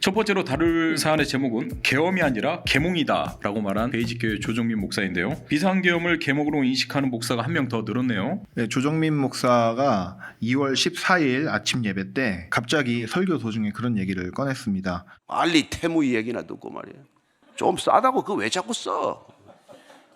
첫 번째로 다룰 사안의 제목은 계엄이 아니라 계몽이다 라고 말한 베이직교회 조정민 목사인데요. 비상계엄을 계몽으로 인식하는 목사가 한 명 더 늘었네요. 네, 조정민 목사가 2월 14일 아침 예배 때 갑자기 설교 도중에 그런 얘기를 꺼냈습니다. 빨리 태무 얘기나 듣고 말이야. 좀 싸다고 그거 왜 자꾸 써?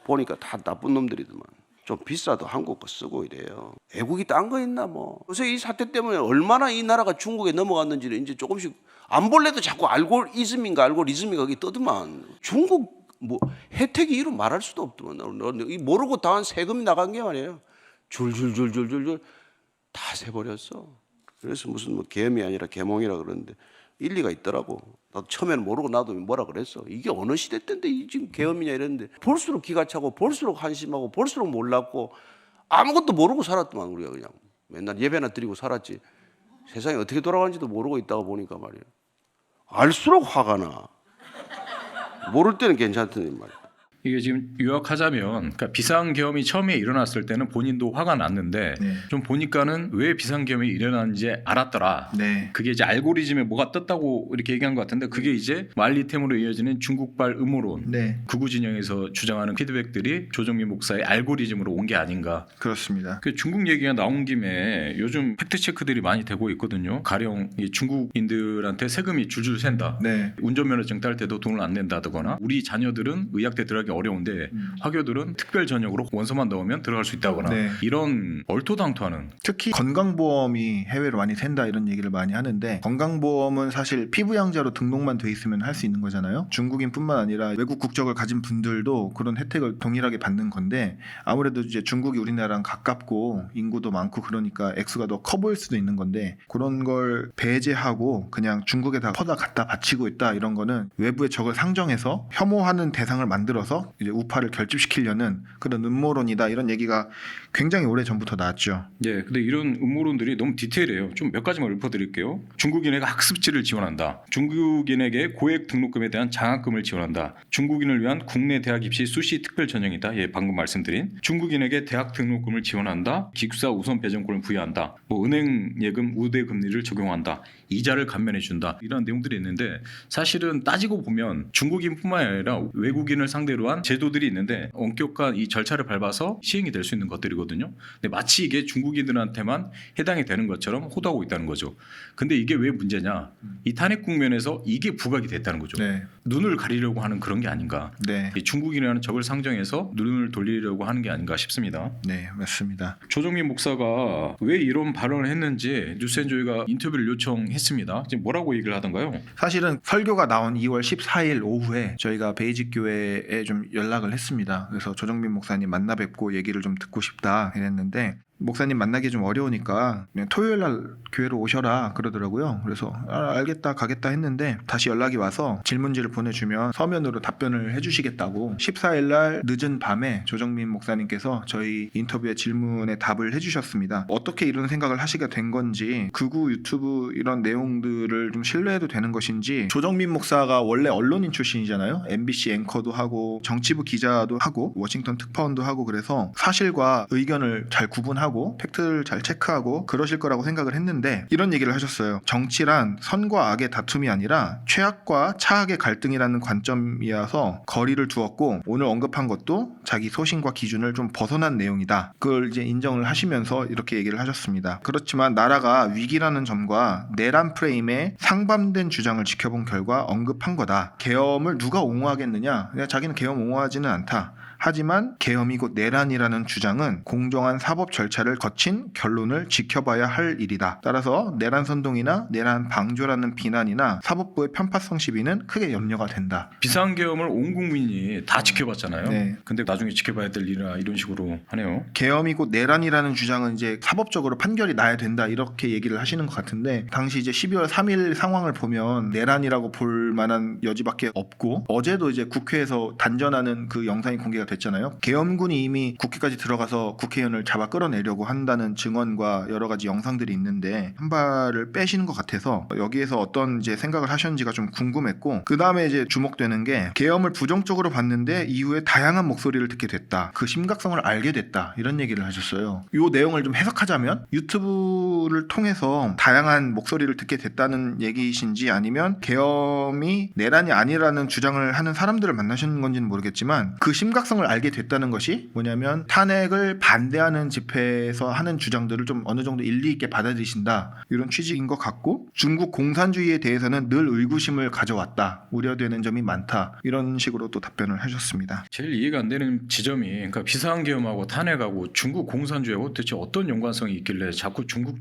보니까 다 나쁜 놈들이더만. 좀 비싸도 한국 거 쓰고 이래요. 애국이 딴 거 있나 뭐. 요새 이 사태 때문에 얼마나 이 나라가 중국에 넘어갔는지를 이제 조금씩 안 볼래도 자꾸 알고리즘인가 거기 떠드만. 중국 뭐 혜택이 이루 말할 수도 없더만. 모르고 당한 세금이 나간 게 말이에요. 줄줄줄줄줄줄 다 세버렸어. 그래서 무슨 뭐 계엄이 아니라 계몽이라 그러는데 일리가 있더라고. 나도 처음에는 모르고 나도 뭐라 그랬어. 이게 어느 시대 때인데 지금 계엄이냐 이랬는데 볼수록 기가 차고 볼수록 한심하고 볼수록 몰랐고 아무것도 모르고 살았더만 우리가 그냥 맨날 예배나 드리고 살았지. 세상이 어떻게 돌아가는지도 모르고 있다가 보니까 말이야. 알수록 화가 나. 모를 때는 괜찮더니 말이야. 이게 지금 요약하자면 그러니까 비상계엄이 처음에 일어났을 때는 본인도 화가 났는데 네. 좀 보니까는 왜 비상계엄이 일어났는지 알았더라. 네. 그게 이제 알고리즘에 뭐가 떴다고 이렇게 얘기한 것 같은데 그게 이제 말리템으로 이어지는 중국발 음모론 네, 극우 진영에서 주장하는 피드백들이 조정민 목사의 알고리즘으로 온 게 아닌가. 그렇습니다. 그 중국 얘기가 나온 김에 요즘 팩트 체크들이 많이 되고 있거든요. 가령 이 중국인들한테 세금이 줄줄 샌다. 네, 운전면허증 딸 때도 돈을 안 낸다거나 우리 자녀들은 의학대 들어가기 어려운데 화교들은 특별 전역으로 원서만 넣으면 들어갈 수 있다거나 네. 이런 얼토당토하는. 특히 건강보험이 해외로 많이 샌다 이런 얘기를 많이 하는데 건강보험은 사실 피부양자로 등록만 돼 있으면 할 수 있는 거잖아요. 중국인뿐만 아니라 외국 국적을 가진 분들도 그런 혜택을 동일하게 받는 건데 아무래도 이제 중국이 우리나라랑 가깝고 인구도 많고 그러니까 액수가 더 커 보일 수도 있는 건데 그런 걸 배제하고 그냥 중국에다 퍼다 갖다 바치고 있다 이런 거는 외부의 적을 상정해서 혐오하는 대상을 만들어서 이제 우파를 결집시키려는 그런 음모론이다 이런 얘기가 굉장히 오래 전부터 나왔죠. 예, 근데 이런 음모론들이 너무 디테일해요. 좀 몇 가지만 읊어드릴게요. 중국인에게 학습지를 지원한다. 중국인에게 고액 등록금에 대한 장학금을 지원한다. 중국인을 위한 국내 대학 입시 수시 특별 전형이다. 예, 방금 말씀드린. 중국인에게 대학 등록금을 지원한다. 기숙사 우선 배정권을 부여한다. 뭐 은행 예금 우대 금리를 적용한다. 이자를 감면해준다. 이런 내용들이 있는데 사실은 따지고 보면 중국인뿐만 아니라 외국인을 상대로 한 제도들이 있는데 엄격한 이 절차를 밟아서 시행이 될 수 있는 것들이거든요. 근데 마치 이게 중국인들한테만 해당이 되는 것처럼 호도하고 있다는 거죠. 근데 이게 왜 문제냐? 이 탄핵 국면에서 이게 부각이 됐다는 거죠. 네, 눈을 가리려고 하는 그런 게 아닌가. 네, 이 중국인이라는 적을 상정해서 눈을 돌리려고 하는 게 아닌가 싶습니다. 네, 맞습니다. 조정민 목사가 왜 이런 발언을 했는지 뉴스앤조이가 인터뷰를 요청했습니다. 지금 뭐라고 얘기를 하던가요? 사실은 설교가 나온 2월 14일 오후에 저희가 베이직 교회에 좀 연락을 했습니다. 그래서 조정민 목사님 만나 뵙고 얘기를 좀 듣고 싶다 이랬는데 목사님 만나기 좀 어려우니까 그냥 토요일 날 교회로 오셔라 그러더라고요. 그래서 알겠다 가겠다 했는데 다시 연락이 와서 질문지를 보내주면 서면으로 답변을 해주시겠다고 14일 날 늦은 밤에 조정민 목사님께서 저희 인터뷰의 질문에 답을 해주셨습니다. 어떻게 이런 생각을 하시게 된 건지 극우 유튜브 이런 내용들을 좀 신뢰해도 되는 것인지 조정민 목사가 원래 언론인 출신이잖아요. MBC 앵커도 하고 정치부 기자도 하고 워싱턴 특파원도 하고 그래서 사실과 의견을 잘 구분하고 팩트를 잘 체크하고 그러실 거라고 생각을 했는데 이런 얘기를 하셨어요. 정치란 선과 악의 다툼이 아니라 최악과 차악의 갈등이라는 관점이어서 거리를 두었고 오늘 언급한 것도 자기 소신과 기준을 좀 벗어난 내용이다. 그걸 이제 인정을 하시면서 이렇게 얘기를 하셨습니다. 그렇지만 나라가 위기라는 점과 내란 프레임의 상반된 주장을 지켜본 결과 언급한 거다. 계엄을 누가 옹호하겠느냐? 그냥 자기는 계엄 옹호하지는 않다. 하지만 계엄이 곧 내란이라는 주장은 공정한 사법 절차를 거친 결론을 지켜봐야 할 일이다. 따라서 내란 선동이나 내란 방조라는 비난이나 사법부의 편파성 시비는 크게 염려가 된다. 비상계엄을 온 국민이 다 지켜봤잖아요. 네. 근데 나중에 지켜봐야 될 일이라 이런 식으로 하네요. 계엄이 곧 내란이라는 주장은 이제 사법적으로 판결이 나야 된다 이렇게 얘기를 하시는 것 같은데 당시 이제 12월 3일 상황을 보면 내란이라고 볼 만한 여지밖에 없고 어제도 이제 국회에서 단전하는 그 영상이 공개가 됐잖아요. 계엄군이 이미 국회까지 들어가서 국회의원을 잡아 끌어내려고 한다는 증언과 여러 가지 영상들이 있는데 한 발을 빼시는 것 같아서 여기에서 어떤 이제 생각을 하셨는지가 좀 궁금했고, 그 다음에 이제 주목되는 게 계엄을 부정적으로 봤는데 이후에 다양한 목소리를 듣게 됐다. 그 심각성을 알게 됐다. 이런 얘기를 하셨어요. 이 내용을 좀 해석하자면 유튜브를 통해서 다양한 목소리를 듣게 됐다는 얘기이신지, 아니면 계엄이 내란이 아니라는 주장을 하는 사람들을 만나시는 건지는 모르겠지만 그 심각성을 알게 됐다는 것이 뭐냐면 탄핵을 반대하는 집회에서 하는 주장들을 좀 어느 정도 일리 있게 받아들이신다, 이런 취지인 것 같고, 중국 공산주의에 대해서는 늘 의구심을 가져왔다, 우려되는 점이 많다, 이런 식으로 또 답변을 해주셨습니다. 제일 이해가 안 되는 지점이, 그러니까 비상계엄하고 탄핵하고 중국 공산주의하고 대체 어떤 연관성이 있길래 자꾸 중국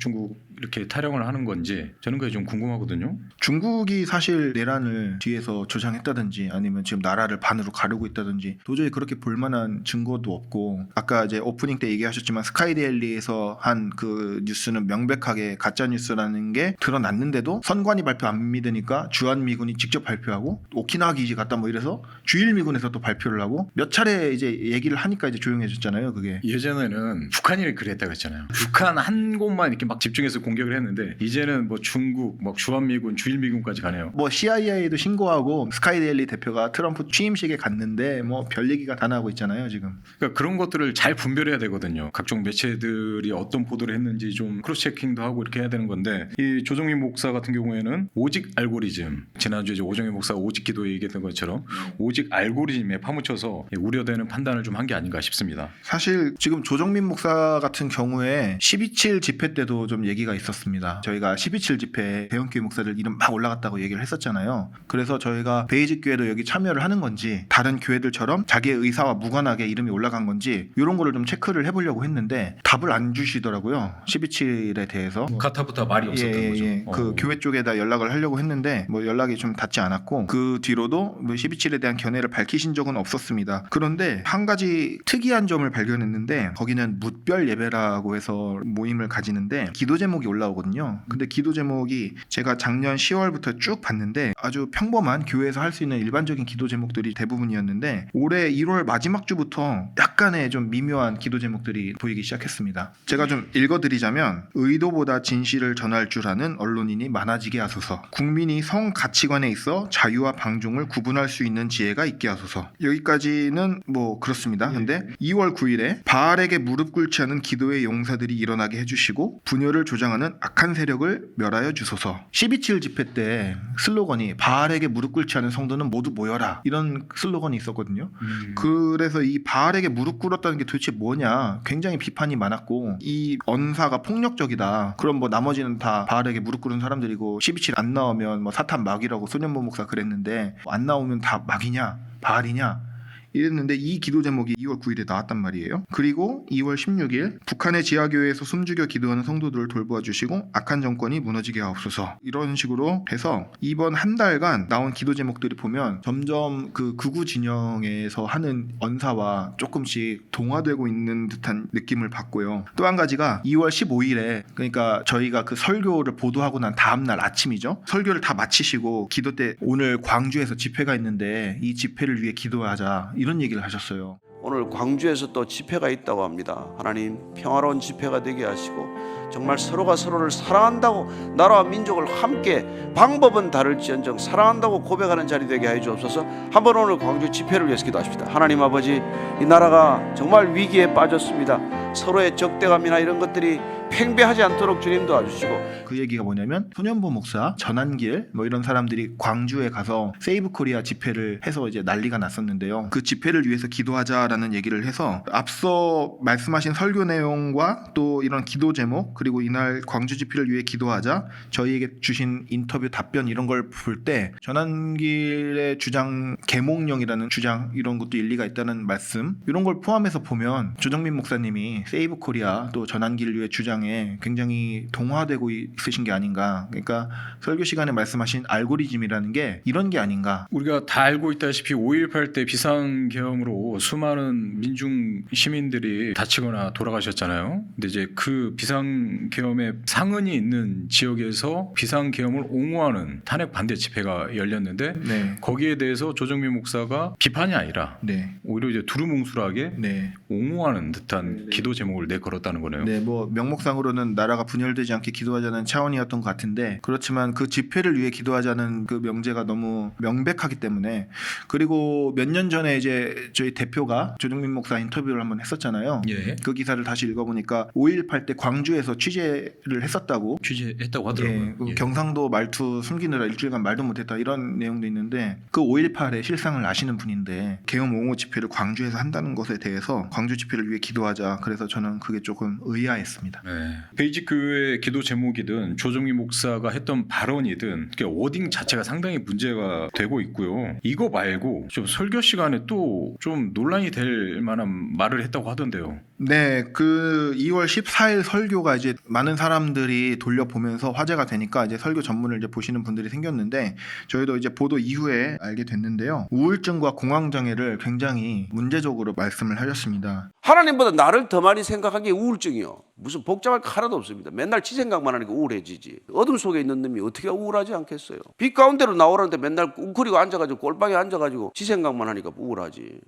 이렇게 타령을 하는 건지 저는 그게 좀 궁금하거든요. 중국이 사실 내란을 뒤에서 조장했다든지 아니면 지금 나라를 반으로 가르고 있다든지 도저히 그렇게 볼만한 증거도 없고, 아까 이제 오프닝 때 얘기하셨지만 스카이데일리에서 한 그 뉴스는 명백하게 가짜 뉴스라는 게 드러났는데도 선관위 발표 안 믿으니까 주한미군이 직접 발표하고, 오키나와 기지 갔다 뭐 이래서 주일미군에서 또 발표를 하고, 몇 차례 이제 얘기를 하니까 이제 조용해졌잖아요. 그게 예전에는 북한이 그랬다고 했잖아요. 북한 한 곳만 이렇게 막 집중해서 공격을 했는데 이제는 뭐 중국, 뭐 주한미군, 주일미군까지 가네요. 뭐 CIA도 신고하고 스카이데일리 대표가 트럼프 취임식에 갔는데 뭐 별 얘기가 다 나오고 있잖아요 지금. 그러니까 그런 것들을 잘 분별해야 되거든요. 각종 매체들이 어떤 보도를 했는지 좀 크로스 체킹도 하고 이렇게 해야 되는 건데, 이 조정민 목사 같은 경우에는 오직 알고리즘, 지난주에 이제 오정민 목사가 오직 기도 얘기했던 것처럼 오직 알고리즘에 파묻혀서 우려되는 판단을 좀 한 게 아닌가 싶습니다. 사실 지금 조정민 목사 같은 경우에 12.7 집회 때도 좀 얘기가 있었습니다. 저희가 12.7 집회 대형교회 목사들 이름 막 올라갔다고 얘기를 했었잖아요. 그래서 저희가 베이직 교회도 여기 참여를 하는 건지, 다른 교회들처럼 자기의 의사와 무관하게 이름이 올라간 건지, 이런 거를 좀 체크를 해보려고 했는데 답을 안 주시더라고요. 12.7에 대해서. 가타부터 말이 없었던 거죠. 그 교회 쪽에다 연락을 하려고 했는데 뭐 연락이 좀 닿지 않았고, 그 뒤로도 뭐 12.7에 대한 견해를 밝히신 적은 없었습니다. 그런데 한 가지 특이한 점을 발견했는데, 거기는 묻별 예배라고 해서 모임을 가지는데 기도 제목이 올라오거든요. 근데 기도 제목이 제가 작년 10월부터 쭉 봤는데 아주 평범한 교회에서 할 수 있는 일반적인 기도 제목들이 대부분이었는데, 올해 1월 마지막 주부터 약간의 좀 미묘한 기도 제목들이 보이기 시작했습니다. 제가 좀 읽어드리자면, 의도보다 진실을 전할 줄 아는 언론인이 많아지게 하소서. 국민이 성 가치관에 있어 자유와 방종을 구분할 수 있는 지혜가 있게 하소서. 여기까지는 뭐 그렇습니다. 근데 2월 9일에 바알에게 무릎 꿇지 않은 기도의 용사들이 일어나게 해주시고 분열을 조장하는 악한 세력을 멸하여 주소서. 12.7 집회 때 슬로건이 바알에게 무릎 꿇지 않은 성도는 모두 모여라, 이런 슬로건이 있었거든요. 그래서 이 바알에게 무릎 꿇었다는 게 도대체 뭐냐, 굉장히 비판이 많았고, 이 언사가 폭력적이다, 그럼 뭐 나머지는 다 바알에게 무릎 꿇은 사람들이고 12.7 안 나오면 뭐 사탄 막이라고 소년보 목사 그랬는데, 안 나오면 다 막이냐 바알이냐 이랬는데, 이 기도 제목이 2월 9일에 나왔단 말이에요. 그리고 2월 16일 북한의 지하교회에서 숨죽여 기도하는 성도들을 돌보아 주시고 악한 정권이 무너지게 하옵소서, 이런 식으로 해서 이번 한 달간 나온 기도 제목들이 보면 점점 그 극우 진영에서 하는 언사와 조금씩 동화되고 있는 듯한 느낌을 받고요. 또 한 가지가 2월 15일에, 그러니까 저희가 그 설교를 보도하고 난 다음날 아침이죠. 설교를 다 마치시고 기도 때 오늘 광주에서 집회가 있는데 이 집회를 위해 기도하자, 이런 얘기를 하셨어요. 오늘 광주에서 또 집회가 있다고 합니다. 하나님 평화로운 집회가 되게 하시고, 정말 서로가 서로를 사랑한다고, 나라와 민족을 함께 방법은 다를지언정 사랑한다고 고백하는 자리 되게 해 주옵소서. 한번 오늘 광주 집회를 위해서 기도하십시다. 하나님 아버지, 이 나라가 정말 위기에 빠졌습니다. 서로의 적대감이나 이런 것들이 팽배하지 않도록 주님 도와주시고, 그 얘기가 뭐냐면 손현보 목사, 전한길 뭐 이런 사람들이 광주에 가서 세이브 코리아 집회를 해서 이제 난리가 났었는데요. 그 집회를 위해서 기도하자라는 얘기를 해서, 앞서 말씀하신 설교 내용과 또 이런 기도 제목, 그리고 이날 광주 집회를 위해 기도하자, 저희에게 주신 인터뷰 답변, 이런 걸 볼 때 전한길의 주장, 계몽령이라는 주장, 이런 것도 일리가 있다는 말씀, 이런 걸 포함해서 보면 조정민 목사님이 세이브 코리아 또 전한길의 주장 입장에 굉장히 동화되고 있으신 게 아닌가. 그러니까 설교 시간에 말씀하신 알고리즘이라는 게 이런 게 아닌가. 우리가 다 알고 있다시피 5.18 때 비상계엄으로 수많은 민중 시민들이 다치거나 돌아가셨잖아요. 근데 이제 그 비상계엄의 상흔이 있는 지역에서 비상계엄을 옹호하는 탄핵 반대 집회가 열렸는데 네. 거기에 대해서 조정민 목사가 비판이 아니라 네. 오히려 이제 두루뭉술하게 네. 옹호하는 듯한 기도 제목을 내걸었다는 거네요. 네, 뭐 명목상으로는 나라가 분열되지 않게 기도하자는 차원이었던 것 같은데 그렇지만 그 집회를 위해 기도하자는 그 명제가 너무 명백하기 때문에 그리고 몇 년 전에 이제 저희 대표가 조정민 목사 인터뷰를 한번 했었잖아요. 예. 그 기사를 다시 읽어보니까 5.18 때 광주에서 취재를 했었다고. 취재했다고 예, 하더라고요. 그 예. 경상도 말투 숨기느라 일주일간 말도 못했다 이런 내용도 있는데 그 5.18의 실상을 아시는 분인데 계엄 옹호 집회를 광주에서 한다는 것에 대해서 광주 집회를 위해 기도하자. 그래서 저는 그게 조금 의아했습니다. 네. 베이직 교회 기도 제목이든 조정민 목사가 했던 발언이든 워딩 자체가 상당히 문제가 되고 있고요. 이거 말고 좀 설교 시간에 또 좀 논란이 될 만한 말을 했다고 하던데요. 네, 그 2월 14일 설교가 이제 많은 사람들이 돌려보면서 화제가 되니까 이제 설교 전문을 이제 보시는 분들이 생겼는데 저희도 이제 보도 이후에 알게 됐는데요. 우울증과 공황장애를 굉장히 문제적으로 말씀을 하셨습니다. 하나님보다 나를 더 많이 생각한 게 우울증이요. 무슨 복잡할 거 하나도 없습니다. 맨날 지 생각만 하니까 우울해지지. 어둠 속에 있는 놈이 어떻게 우울하지 않겠어요. 빛 가운데로 나오라는데 맨날 웅크리고 앉아가지고 꼴방에 앉아가지고 지 생각만 하니까 우울하지.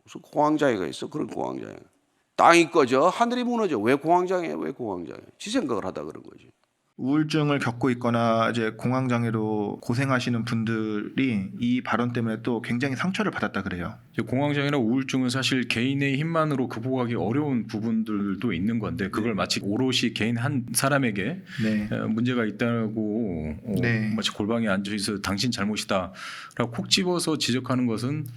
무슨 공황장애가 있어. 그런 공황장애. 땅이 꺼져 하늘이 무너져. 왜 공황장애? 왜 공황장애? 지 생각을 하다 그런 거지. 우울증을 겪고 있거나 이제 공황장애로 고생하시는 분들이 이 발언 때문에 또 굉장히 상처를 받았다 그래요. 공황장애나 우울증은 사실 개인의 힘만으로 극복하기 어려운 부분들도 있는 건데 그걸 마치 오롯이 개인 한 사람에게 네. 문제가 있다고 네. 마치 골방에 앉아 있어 당신 잘못이다라고 콕 집어서 지적하는 것은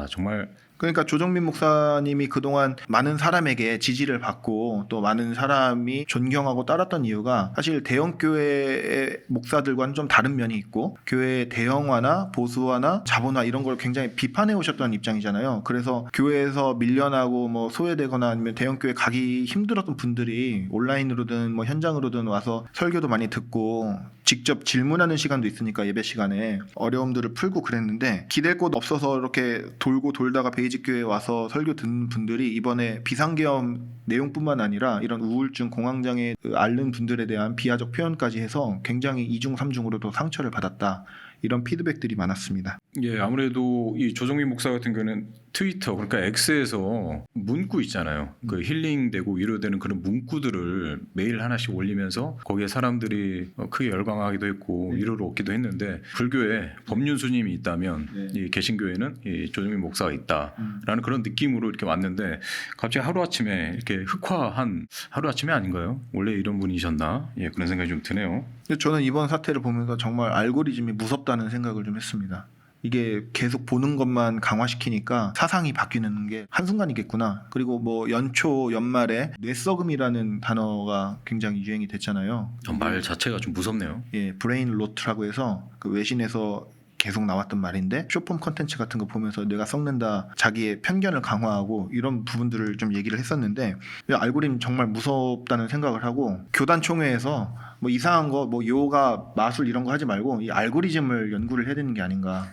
정말 그러니까 조정민 목사님이 그동안 많은 사람에게 지지를 받고 또 많은 사람이 존경하고 따랐던 이유가 사실 대형교회의 목사들과는 좀 다른 면이 있고 교회의 대형화나 보수화나 자본화 이런 걸 굉장히 비판해 오셨던 입장이잖아요. 그래서 교회에서 밀려나고 뭐 소외되거나 아니면 대형교회 가기 힘들었던 분들이 온라인으로든 뭐 현장으로든 와서 설교도 많이 듣고 직접 질문하는 시간도 있으니까 예배 시간에 어려움들을 풀고 그랬는데 기댈 곳 없어서 이렇게 돌고 돌다가 베이직 교회에 와서 설교 듣는 분들이 이번에 비상계엄 내용뿐만 아니라 이런 우울증, 공황장애 앓는 분들에 대한 비하적 표현까지 해서 굉장히 이중 삼중으로도 상처를 받았다. 이런 피드백들이 많았습니다. 예, 아무래도 이 조정민 목사 같은 경우는 트위터 그러니까 X에서 문구 있잖아요. 그 힐링되고 위로되는 그런 문구들을 매일 하나씩 올리면서 거기에 사람들이 크게 열광하기도 했고 위로를 얻기도 했는데 불교에 법륜스님이 있다면 이 개신교회는 이 조정민 목사가 있다라는 그런 느낌으로 이렇게 왔는데 갑자기 하루아침에 이렇게 흑화한 하루아침에 아닌가요? 원래 이런 분이셨나? 예, 그런 생각이 좀 드네요. 저는 이번 사태를 보면서 정말 알고리즘이 무섭다는 생각을 좀 했습니다. 이게 계속 보는 것만 강화시키니까 사상이 바뀌는 게 한순간이겠구나. 그리고 뭐 연초 연말에 뇌썩음이라는 단어가 굉장히 유행이 됐잖아요. 말 자체가 좀 무섭네요. 예, 브레인 로트라고 해서 그 외신에서 계속 나왔던 말인데 쇼폼 컨텐츠 같은 거 보면서 뇌가 썩는다, 자기의 편견을 강화하고 이런 부분들을 좀 얘기를 했었는데 알고리즘 정말 무섭다는 생각을 하고 교단 총회에서 뭐 이상한 거 뭐 요가 마술 이런 거 하지 말고 이 알고리즘을 연구를 해야 되는 게 아닌가.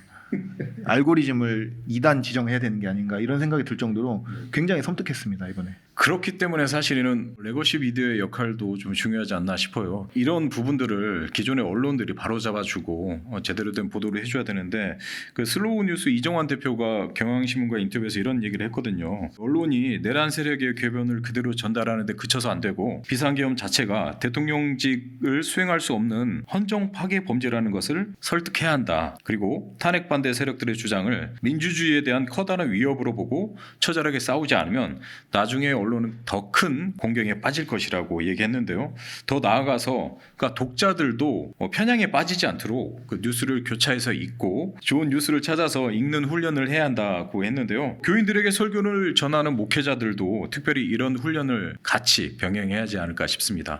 알고리즘을 2단 지정해야 되는 게 아닌가 이런 생각이 들 정도로 굉장히 섬뜩했습니다 이번에. 그렇기 때문에 사실은 레거시 미디어의 역할도 좀 중요하지 않나 싶어요. 이런 부분들을 기존의 언론들이 바로잡아주고 제대로 된 보도를 해줘야 되는데 그 슬로우 뉴스 이정환 대표가 경향신문과 인터뷰에서 이런 얘기를 했거든요. 언론이 내란 세력의 궤변을 그대로 전달하는데 그쳐서 안 되고 비상계엄 자체가 대통령직을 수행할 수 없는 헌정 파괴 범죄라는 것을 설득해야 한다. 그리고 탄핵 반대 세력들의 주장을 민주주의에 대한 커다란 위협으로 보고 처절하게 싸우지 않으면 나중에 언론은 더 큰 공경에 빠질 것이라고 얘기했는데요. 더 나아가서 그러니까 독자들도 편향에 빠지지 않도록 그 뉴스를 교차해서 읽고 좋은 뉴스를 찾아서 읽는 훈련을 해야 한다고 했는데요. 교인들에게 설교를 전하는 목회자들도 특별히 이런 훈련을 같이 병행해야 하지 않을까 싶습니다.